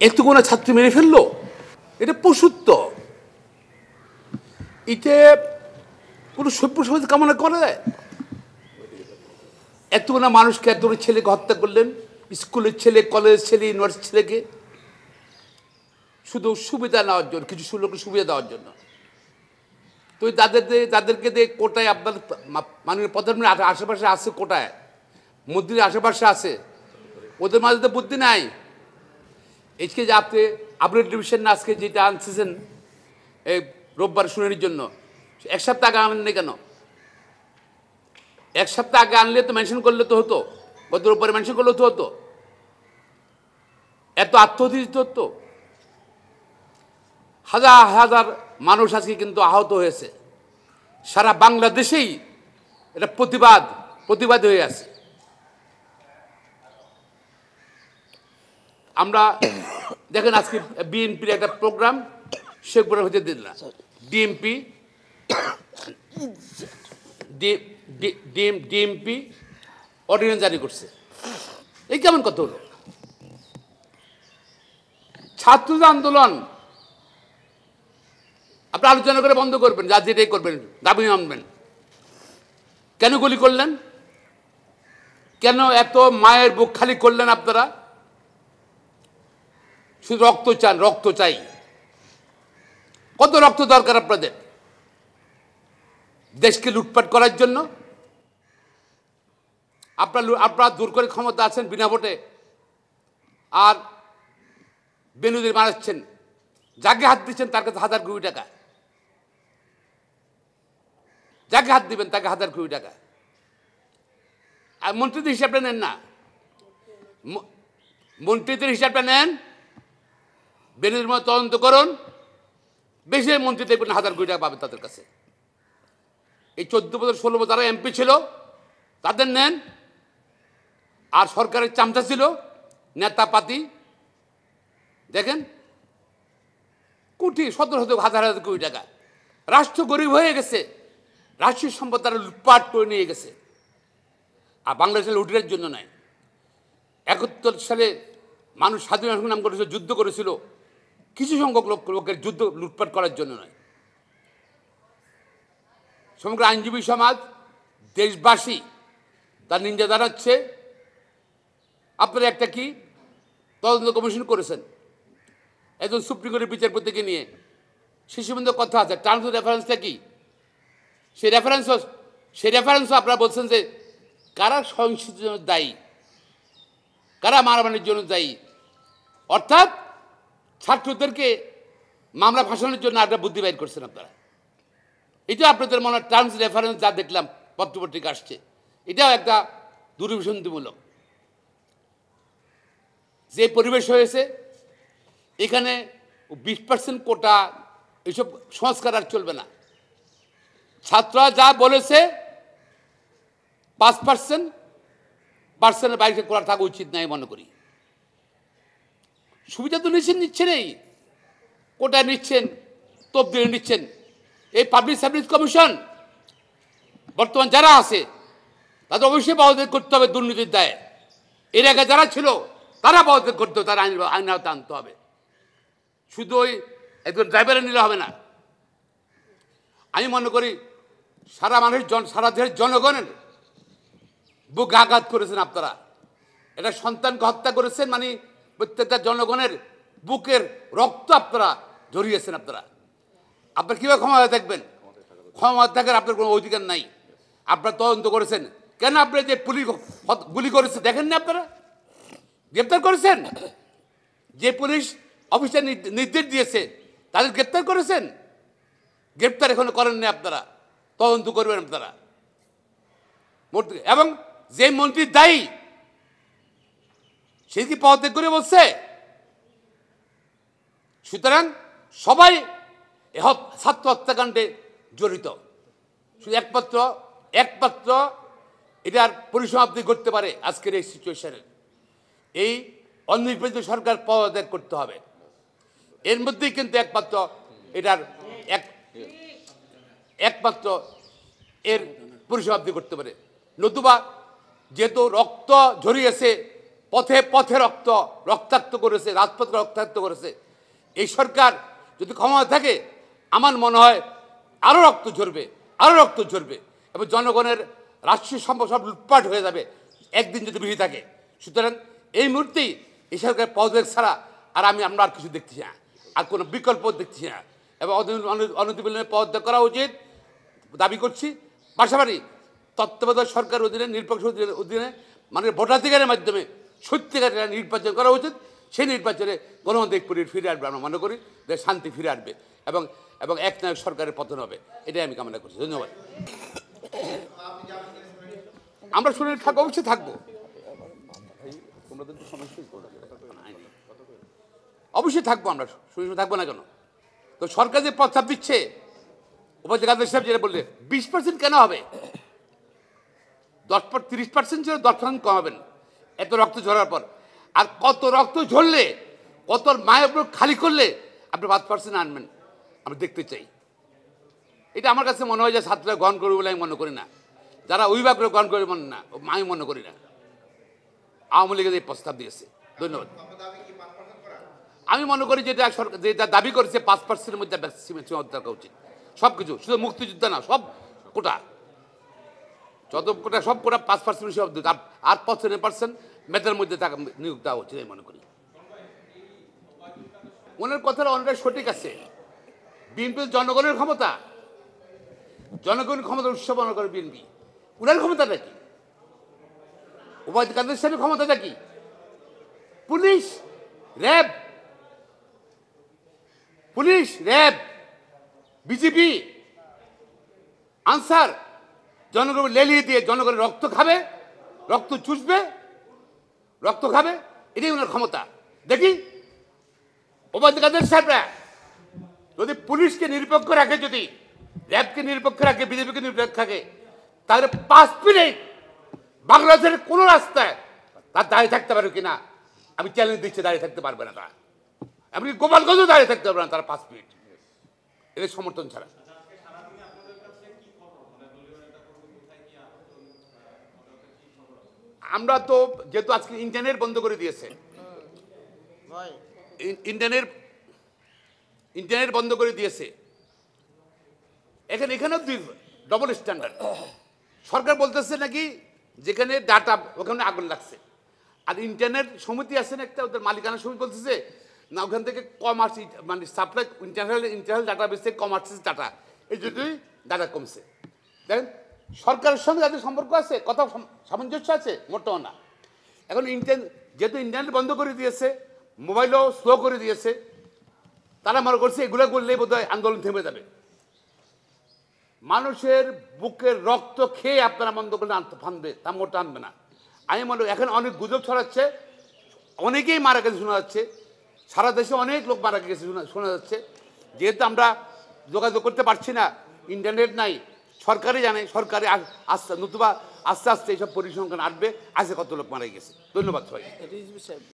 একটু কোনো ছাত্রী মেরে ফেললো, এটা পশুত্ব। এতে কোনো সভ্য সমাজ কামনা করে? এতগুলো মানুষকে, এতগুলো ছেলেকে হত্যা করলেন, স্কুলের ছেলে, কলেজের ছেলে, ইউনিভার্সিটির ছেলেকে, শুধু সুবিধা নেওয়ার জন্য, কিছু লোকের সুবিধা দেওয়ার জন্য। তো তাদেরকে দিয়ে কোটায়, আপনার মাননীয় প্রধানমন্ত্রী আশেপাশে আছে, কোটায় মন্ত্রীর আশেপাশে আছে, ওদের মাঝে তো বুদ্ধি নাই। আজকে যে আপনি আপডেট ডিভিশন না আজকে যেটা আনছেন এই রোববার শুনানির জন্য, এক সপ্তাহ আগে আনেন কেন? এক সপ্তাহ আগে আনলে তো মেনশন করলে তো হতো, গত রোববারে মেনশন করলে তো হতো, এত আত্মহত্যা হতো। হাজার হাজার মানুষ আজকে কিন্তু আহত হয়েছে, সারা বাংলাদেশেই এটা প্রতিবাদ হয়ে আছে। আমরা দেখেন আজকে বিএনপির একটা প্রোগ্রাম শেখপুরে হতে দিল না, ডিএমপি অর্ডিন্যান্স জারি করছে। এই কেমন কথা হলো? ছাত্র আন্দোলন আপনি আলোচনা করে বন্ধ করবেন, যা যেটাই করবেন, দাবি মানবেন। কেন গুলি করলেন? কেন এত মায়ের বুক খালি করলেন আপনারা? শুধু রক্ত চান, রক্ত চাই। কত রক্ত দরকার আপনাদের দেশকে লুটপাট করার জন্য? আপনারা দূর করে ক্ষমতা আছেন বিনা ভোটে, আর বেনুদের মারাচ্ছেন, যাকে হাত দিচ্ছেন তার কাছে হাজার কোটি টাকা, যাকে হাত দিবেন তাকে হাজার কোটি টাকা। আর মন্ত্রীদের হিসাবটা নেন না, মন্ত্রীদের হিসাবটা নেন, বেনুদের মতো তদন্ত করুন, বেশি মন্ত্রী দেখবেন হাজার কোটি টাকা পাবেন তাদের কাছে। এই 14 বছর 16 বছর যারা এমপি ছিল তাদের নেন, আর সরকারের চামচা ছিল নেতাপাতি, দেখেন কোটি, শত হাজার হাজার কোটি টাকা। রাষ্ট্র গরিব হয়ে গেছে, রাষ্ট্রীয় সম্পদ তারা লুটপাট করে নিয়ে গেছে। আর বাংলাদেশের লুটের জন্য নয়। 71 সালে মানুষ স্বাধীনতা সংগ্রাম করেছিল, যুদ্ধ করেছিল, কিছু সংখ্যক লোকের যুদ্ধ লুটপাট করার জন্য নয়। সমগ্র আইনজীবী সমাজ, দেশবাসী তার নিন্দা জানাচ্ছে। আপনারা একটা কি তদন্ত কমিশন করেছেন একজন সুপ্রিম কোর্টের বিচারপতিকে নিয়ে, সে সম্বন্ধে কথা আছে। টার্মস অফ রেফারেন্সটা কি? সেই রেফারেন্সও আপনারা বলছেন যে কারা সহিংসতার জন্য দায়ী, কারা মারামারির জন্য দায়ী, অর্থাৎ ছাত্রদেরকে মামলা ফাঁসানোর জন্য একটা বুদ্ধি বাইর করছেন আপনারা। এটা আপনাদের মনে হয় টার্মস রেফারেন্স যা দেখলাম পত্রপত্রিকা আসছে, এটাও একটা দুর্বিসন্ধিমূলক। যে পরিবেশ হয়েছে এখানে 20% কোটা, এইসব সংস্কার আর চলবে না। ছাত্ররা যা বলেছে 5% বাইরে করা থাকা উচিত নাই মনে করি। সুবিধা তো নিচ্ছেনই, কোটা নিচ্ছেন, তবদিল নিচ্ছেন। এই পাবলিক সার্ভিস কমিশন বর্তমান যারা আছে তাদের অবশ্যই পদত্যাগ করতে হবে দুর্নীতির দায়ে। এর আগে যারা ছিল তারা পদত্যাগ করতে হবে, তারা আইন আওতায় আনতে হবে। শুধু ওই একজন ড্রাইভারে নিলে হবে না। আমি মনে করি সারা দেশের জনগণের বুক আঘাত করেছেন আপনারা। এটা সন্তানকে হত্যা করেছেন, মানে প্রত্যেকটা জনগণের বুকের রক্ত আপনারা ঝরিয়েছেন। আপনারা কীভাবে ক্ষমতা থাকবেন? ক্ষমতা থাকার আপনার কোনো অধিকার নাই। আপনারা তদন্ত করেছেন কেন? আপনি যে পুলিশ গুলি করেছে দেখেন না? আপনারা গ্রেপ্তার করেছেন? যে পুলিশ অফিসার নির্দেশ দিয়েছে তাদের গ্রেপ্তার করেছেন? গ্রেপ্তার এখনো করেননি আপনারা, তদন্ত করবেন আপনারা। এবং যে মন্ত্রী দায়ী সে কি পদত্যাগ করে বলছে? সুতরাং সবাই ছাত্র হত্যাকাণ্ডে জড়িত। শুধু একমাত্র এটার পরিসমাপ্তি করতে পারে আজকের এই সিচুয়েশনে। এই অনির্বাচিত সরকার পদত্যাগ করতে হবে। এর মধ্যেই কিন্তু একমাত্র এর পরিসমাপ্তি করতে পারে। নতুবা যেহেতু রক্ত ঝরিয়েছে পথে পথে রক্তাক্ত করেছে, রাজপথকে রক্তাক্ত করেছে। এই সরকার যদি ক্ষমতা থাকে আমার মনে হয় আরও রক্ত ঝরবে, আরও রক্ত ঝরবে এবং জনগণের রাষ্ট্রীয় সম্পদ সব লুটপাট হয়ে যাবে একদিন যদি বেশি থাকে। সুতরাং এই মুহূর্তেই এই সরকারের পদত্যাগ ছাড়া আমরা আর কিছু দেখছি না, আর কোনো বিকল্প দেখছি না এবং অনতিবিলম্বে পদত্যাগ করা উচিত দাবি করছি। পাশাপাশি তত্ত্বাবধায়ক সরকার অধীনে নিরপেক্ষ অধীনে মানে ভোটাধিকারের মাধ্যমে সত্যিকারের নির্বাচন করা উচিত। সেই নির্বাচনে গণতান্ত্রিক পরিবেশ ফিরে আসবে আমরা মনে করি, দেশ শান্তি ফিরে আসবে এবং এবং একনায়ক সরকারের পতন হবে, এটাই আমি কামনা করছি। ধন্যবাদ। আমরা শুনে থাকবো, অবশ্যই থাকবো, অবশ্যই থাকবো, আমরা শুনে থাকবো না কেন? তো সরকার যে প্রস্তাব দিচ্ছে উপজেলা সাহেব যেটা বললে 20% কেন হবে? 30% ছিল, 10% কমাবেন এত রক্ত ঝরার পর। আর কত রক্ত ঝরলে, কত মায়ের খালি করলে আপনি 5% আনবেন? আমি দেখতে চাই। এটা আমার কাছে মনে হয় যে ছাত্ররা গ্রহণ করবে বলে আমি মনে করি না, যারা অভিভাবকরা গ্রহণ করবে মনে না, আমি মনে করি না। আওয়ামী লীগের এই প্রস্তাব দিয়েছে। ধন্যবাদ। আমি মনে করি যেটা দাবি করেছে 5%-এর মধ্যে সীমাবদ্ধ রাখা উচিত সব কিছু, শুধু মুক্তিযোদ্ধা না, সব কোটা, যত কোটা সব কোটা 5% সব আর 5% মেধার মধ্যে টাকা নিয়োগ দেওয়া উচিত আমি মনে করি। ওনার কথাটা অনেকটা সঠিক আছে। বিএনপি জনগণের ক্ষমতা, জনগণের ক্ষমতার উৎসব মনে করে বিএনপি। উনার ক্ষমতাটা কি? ওবায়দুল কাদের সাহেবের ক্ষমতাটা কি? পুলিশ, র্যাব, বিজেপি, আনসার জনগণ লেলিয়ে দিয়ে জনগণের রক্ত খাবে, রক্ত চুষবে, রক্ত খাবে, এটাই ওনার ক্ষমতা। দেখি ওবায়দুল কাদের সাহেবরা যদি পুলিশকে নিরপেক্ষ রাখে, যদি র্যাবকে নিরপেক্ষ রাখে, বিজেপিকে নিরপেক্ষ রাখে, তাহলে 5 মিনিট বাংলাদেশের কোনো রাস্তায় তার দাঁড়িয়ে থাকতে পারবে কিনা আমি চ্যালেঞ্জ দিচ্ছি। দাঁড়িয়ে থাকতে পারবে না তারা, এমনকি গোপালগঞ্জও দাঁড়িয়ে থাকতে পারবে না তারা 5 মিনিট এদের সমর্থন ছাড়া। আমরা তো যেহেতু আজকে ইন্টারনেট বন্ধ করে দিয়েছে, ইন্টারনেট বন্ধ করে দিয়েছে, এখানেও ডবল স্ট্যান্ডার্ড। সরকার বলতেছে নাকি যেখানে ডাটা ওখানে আগুন লাগছে, আর ইন্টারনেট সমিতি আছে না একটা, ওদের মালিকানা সমিতি বলতেছে না ওখান থেকে কমার্স মানে সাপ্লাই ইন্টারনাল ডাটা বেসে কমার্সের ডাটা, এই জন্যই ডাটা কমছে। দেখেন সরকারের সঙ্গে যাদের সম্পর্ক আছে, কথা সামঞ্জস্য আছে, মোটেও না। এখন যেহেতু ইন্টারনেট বন্ধ করে দিয়েছে, মোবাইলও স্লো করে দিয়েছে, তারা মনে করছে এগুলো করলেই বোধহয় আন্দোলন থেমে যাবে। মানুষের বুকের রক্ত খেয়ে আপনারা বন্ধ করলে ফানবে, তা মোটা আনবে না। আমি মনে করি এখন অনেক গুজব ছড়াচ্ছে, অনেকেই মারা গেছে শোনা যাচ্ছে, সারা দেশে অনেক লোক মারা গেছে শোনা যাচ্ছে। যেহেতু আমরা যোগাযোগ করতে পারছি না, ইন্টারনেট নাই, সরকারই জানে, সরকারে নতুবা আস্তে আস্তে এইসব পরিসংখ্যান আসবে, আজকে কত লোক মারা গেছে। ধন্যবাদ সবাই।